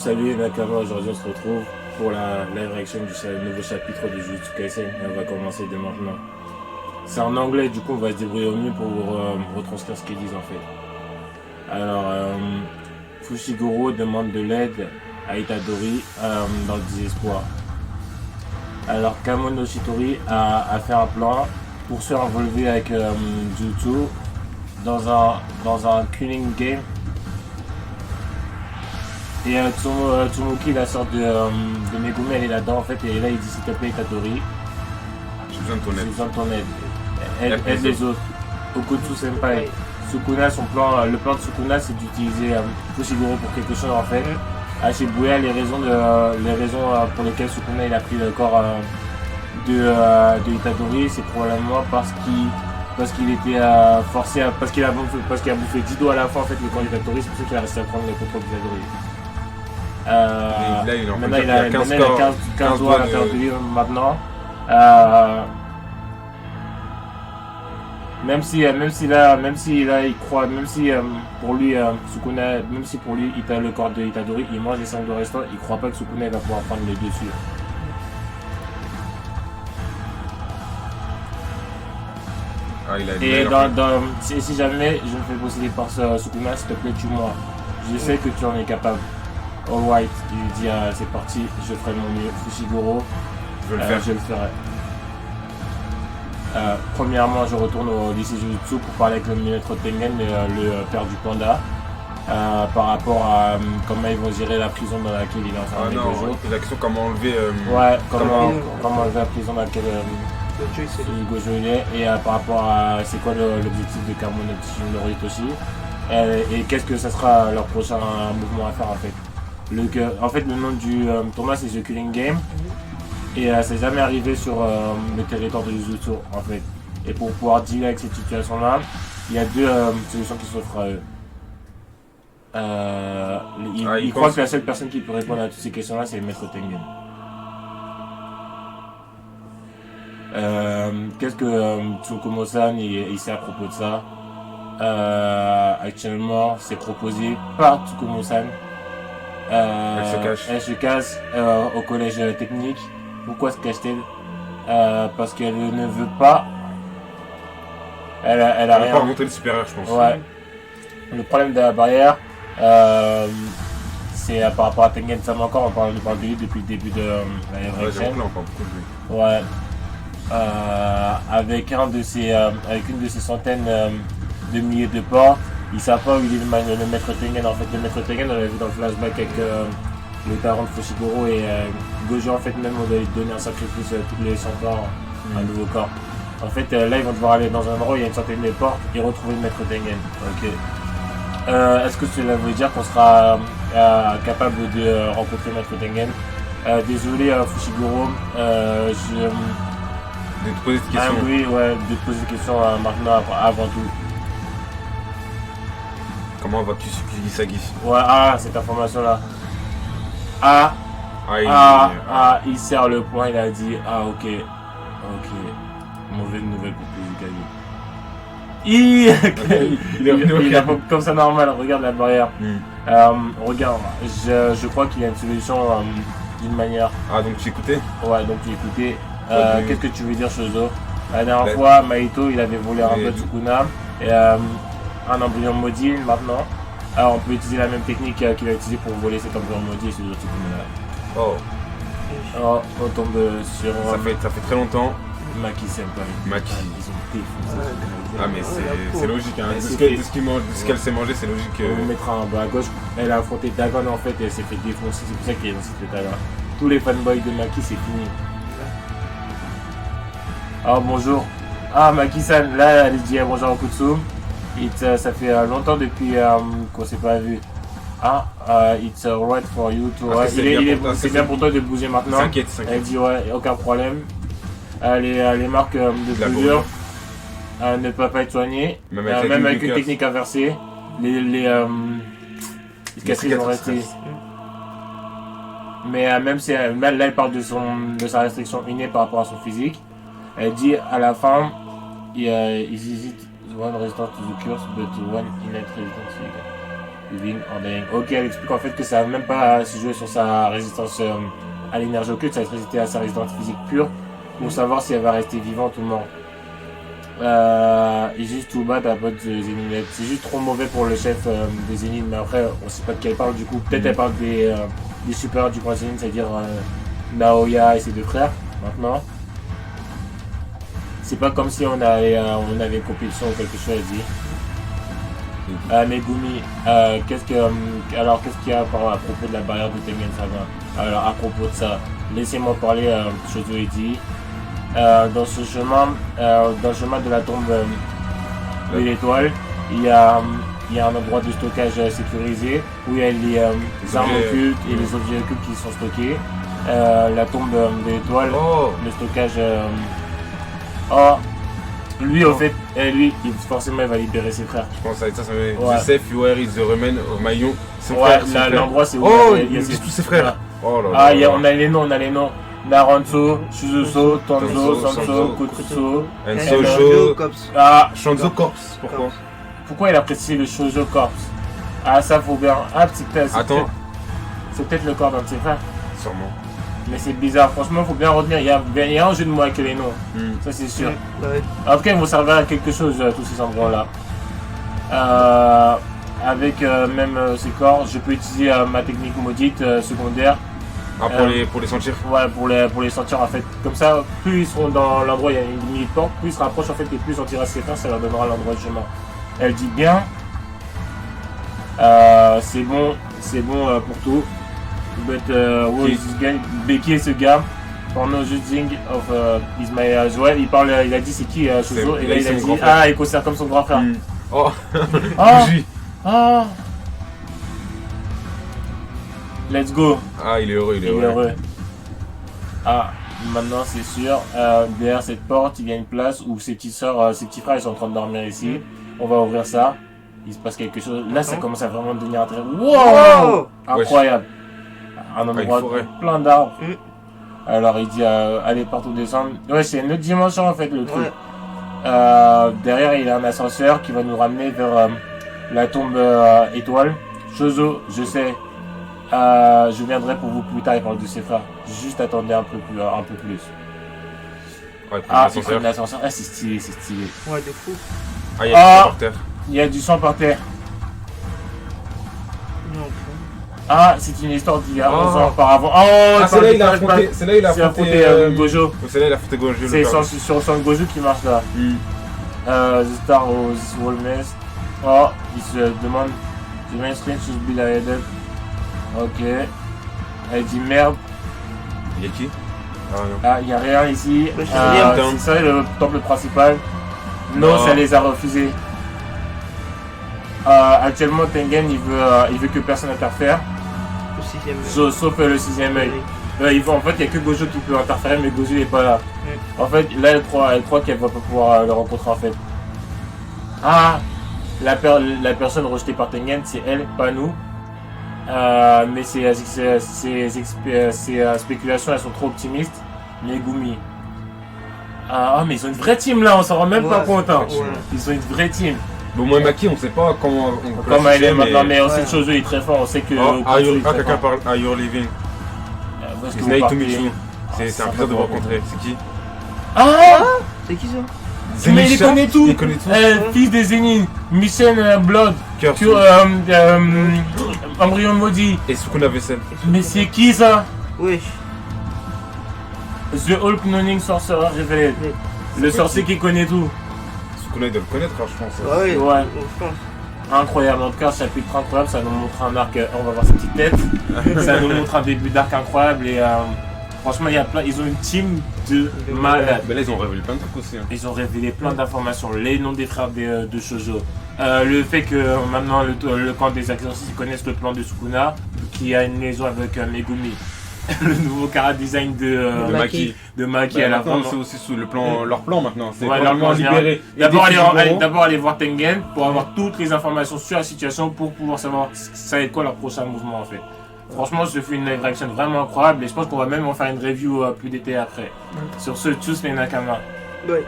Salut Nakama, aujourd'hui on se retrouve pour la live reaction du nouveau chapitre de Jujutsu Kaisen et on va commencer dès maintenant. C'est en anglais, du coup on va se débrouiller au mieux pour retranscrire ce qu'ils disent en fait. Alors, Fushiguro demande de l'aide à Itadori dans le désespoir. Alors Kamono Shitori a fait un plan pour se envoler avec Jutsu dans un killing game. Et Tsumuki, la sorte de Megumi, elle est là-dedans en fait, et là il dit s'il te plaît Itadori, j'ai besoin de ton aide. J'ai besoin de ton aide. Aide les autres. Okutsu Senpai. Sukuna, le plan de Sukuna c'est d'utiliser Fushiguro pour quelque chose en fait. À Shibuya, les raisons pour lesquelles Sukuna il a pris le corps de Itadori, c'est probablement parce qu'il était forcé parce qu'il a bouffé Dido à la fin en fait le corps d'Itadori, c'est pour ça qu'il a resté à prendre le contrôle d'Itadori. Là, il a 15 doigts à l'intérieur de lui maintenant. Même si là il croit, même si pour lui Sukuna, même si pour lui il a le corps de Itadori, il mange les 5 de restant, il croit pas que Sukuna va pouvoir prendre le dessus. Et si jamais je me fais posséder par Sukuna, s'il te plaît tue-moi. Je sais que tu en es capable. Alright, il lui dit c'est parti, je ferai mon mieux. Fushiguro, je le ferai. Premièrement, je retourne au lycée Jujutsu pour parler avec le maître Tengen, le père du panda, par rapport à comment ils vont gérer la prison dans laquelle il est enfermé. La question comment enlever. Comment enlever la prison dans laquelle Gojo il est, et par rapport à c'est quoi l'objectif de Kamono Hitoshi, et qu'est-ce que ça sera leur prochain mouvement à faire en fait. En fait, le nom du tournoi c'est The Killing Game. Et c'est jamais arrivé sur le territoire de Jujutsu en fait. Et pour pouvoir dealer avec cette situation là, il y a deux solutions qui s'offrent à eux. Il croit que la seule personne qui peut répondre à toutes ces questions là c'est le maître Tengen. Qu'est-ce que Tsukumo-san il sait à propos de ça? Actuellement c'est proposé par Tsukumo-san. Elle se cache au collège technique. Pourquoi se cache-t-elle? Parce qu'elle ne veut pas. Elle a rien. Pas remonter le supérieur, je pense. Ouais. Le problème de la barrière, c'est par rapport à Tengen Sama encore. On parle de lui depuis le début de la chaîne. On parle beaucoup de lui. Ouais. Avec une de ses centaines de milliers de portes, ils savent pas où il est le maître Tengen. En fait, le maître Tengen, on l'a vu dans le flashback avec le daron de Fushiguro et Gojo. En fait, même on doit lui donner un sacrifice tous les 100 ans, un nouveau corps. En fait, là, ils vont devoir aller dans un endroit où il y a une centaine de portes et retrouver le maître Tengen. Ok. Est-ce que cela veut dire qu'on sera capable de rencontrer le maître Tengen? Désolé, Fushiguro, de te poser cette question. Oui, ouais, de te poser cette question maintenant, avant tout. Comment vas-tu Kisagi? Ouais, cette information-là. Il serre le poing, il a dit, ok. Mauvaise nouvelle pour Kizukagi. Il a comme ça normal, regarde la barrière. Regarde, je crois qu'il y a une solution d'une manière. Donc tu écoutais? Ouais, donc tu écoutais. Qu'est-ce que tu veux dire, Shozo? La dernière fois, Mahito, il avait volé un peu de Sukuna. Et un embryon maudit maintenant. Alors on peut utiliser la même technique qu'il a utilisée pour voler cet embryon maudit et ce autre Sukuna là. On tombe sur. Ça fait très longtemps. Maki Senpai. Maki. Ils ont défoncé. Mais c'est logique, hein. De ce qu'elle s'est mangé, c'est logique. On mettra en bas à gauche. Elle a affronté Dagon en fait et elle s'est fait défoncer. C'est pour ça qu'elle est dans cet état là. Tous les fanboys de Maki, c'est fini. Bonjour. Maki-san, là elle dit bonjour à Okutsu. Ça fait longtemps depuis qu'on s'est pas vu. It's alright for you to. C'est bien pour toi de bouger maintenant. T'inquiète. Elle dit ouais, aucun problème. Les marques de brûlure ne peuvent pas être soignées. Même avec une technique inversée, les cicatrices vont rester. Mais même si là elle parle de sa restriction innée par rapport à son physique, elle dit à la fin, ils hésitent. One resistance to the curse, but one innate resistance to the curse. Living, ordering. Ok, elle explique en fait que ça va même pas se jouer sur sa résistance à l'énergie occulte, ça va se résister à sa résistance physique pure pour savoir si elle va rester vivante ou non. Et juste tout bas, t'as pas de Zénith. C'est juste trop mauvais pour le chef des Zénith, mais après, on sait pas de quelle elle parle du coup. Peut-être elle parle des supérieurs du grand Zénith, c'est-à-dire Naoya et ses deux frères, maintenant. C'est pas comme si on avait compétition ou quelque chose à dire. Megumi, qu'est-ce qu'il y a à propos de la barrière de Tengen Saga? Alors à propos de ça, laissez-moi parler Shozo Edi. Dans le chemin de la tombe de l'étoile, il y a un endroit de stockage sécurisé où il y a les armes occultes et les objets occultes qui sont stockés. La tombe de l'étoile, le stockage. Lui, au fait, forcément, il va libérer ses frères. Je pense à ça met Joseph, Yuer, is the Remen, Maillon. L'endroit, c'est où il y a tous ses frères. Oh là là. On a les noms. Naranzo, Shuzuso, Tonzo, Sanso, Kotsuso, Ensojo, Shanzo Corps. Pourquoi il a précisé le Shoujo Corps? Ah, ça faut bien. Ah, attends. C'est peut-être le corps d'un de ses frères. Sûrement. Mais c'est bizarre, franchement, faut bien retenir. Il y a un jeu de mots avec les noms. Ça, c'est sûr. En tout cas, ils vont servir à quelque chose, tous ces endroits-là. Avec même ces corps, je peux utiliser ma technique maudite secondaire. Pour les sentir. Ouais, pour les sentir en fait. Comme ça, plus ils seront dans l'endroit où il y a une limite porte, plus ils se rapprochent en fait et plus on tirera ses frères, ça leur donnera l'endroit de chemin. Elle dit bien. C'est bon pour tout. But who is this guy? Becky est ce gars. For no judging of Ismail as well. Il a dit c'est qui Shuzo et là il a dit il considère comme son grand frère. Let's go. Il est heureux. Maintenant c'est sûr. Derrière cette porte, il y a une place où ses petites soeurs, ses petits frères, ils sont en train de dormir ici. On va ouvrir ça. Il se passe quelque chose. Là, ça commence à vraiment devenir très. Wow! Incroyable. Un endroit plein d'arbres. Alors il dit allez partout descendre. Ouais, c'est une autre dimension en fait le truc. Derrière, il y a un ascenseur qui va nous ramener vers la tombe étoile. Shozo, je sais. Je viendrai pour vous plus tard, il parle de ses frères. Juste attendez un peu plus. Ouais, il prend l'ascenseur. C'est stylé. Ouais, de fou. Il y a du sang par terre. Il y a du sang par terre. C'est une histoire d'il y a 11 ans auparavant. C'est là il a affronté Gojo. C'est là il a affronté Gojo. C'est sur son Gojo qui marche là. The Star of this Wellness. Il se demande The main screen should be lighted. Ok. Elle dit merde. Il y a qui? Il n'y a rien ici. C'est ça le temple principal. Non, ça les a refusés. Actuellement, Tengen il veut que personne n'interfère. Sauf le 6ème œil. En fait, il n'y a que Gojo qui peut interférer, mais Gojo n'est pas là. En fait, là, elle croit qu'elle va pas pouvoir le rencontrer en fait. La personne rejetée par Tengen, c'est elle, pas nous. Mais ces spéculations, elles sont trop optimistes. Megumi. Mais ils ont une vraie team là, on s'en rend même pas compte. Ils ont une vraie team. Bon, moi, Maki, on sait pas comment elle est maintenant, mais on sait que Shozo est très fort, on sait que. Quelqu'un parle à Your Living. It's nice to meet you. C'est un plaisir de vous rencontrer. C'est qui? C'est qui ça? Mais il connaît tout. Fils des Zénith, Mission Blood, Embryon Maudit. Et Sukuna Vessel. Mais c'est qui ça? Wesh. The Hulk Noning Sorcerer révélé. Le sorcier qui connaît tout. Sukuna il doit le connaître, je pense. Ouais. Incroyable, en tout cas, chapitre incroyable, ça nous montre un arc. On va voir sa petite tête. Ça nous montre un début d'arc incroyable et franchement, ils ont une team de malades. Mais là, ils ont révélé plein de trucs aussi. Ils ont révélé plein d'informations, les noms des frères de Shoujo. Le fait que maintenant le camp des exorcistes connaissent le plan de Sukuna, qui a une liaison avec Megumi. Le nouveau cara design de Maki à la fin. C'est aussi sous leur plan maintenant. C'est vraiment libéré. D'abord aller voir Tengen pour avoir toutes les informations sur la situation pour pouvoir savoir ça va être quoi leur prochain mouvement en fait. Franchement, ce fut une live action vraiment incroyable et je pense qu'on va même en faire une review plus détaillée après. Sur ce, tous les Nakama. Ouais.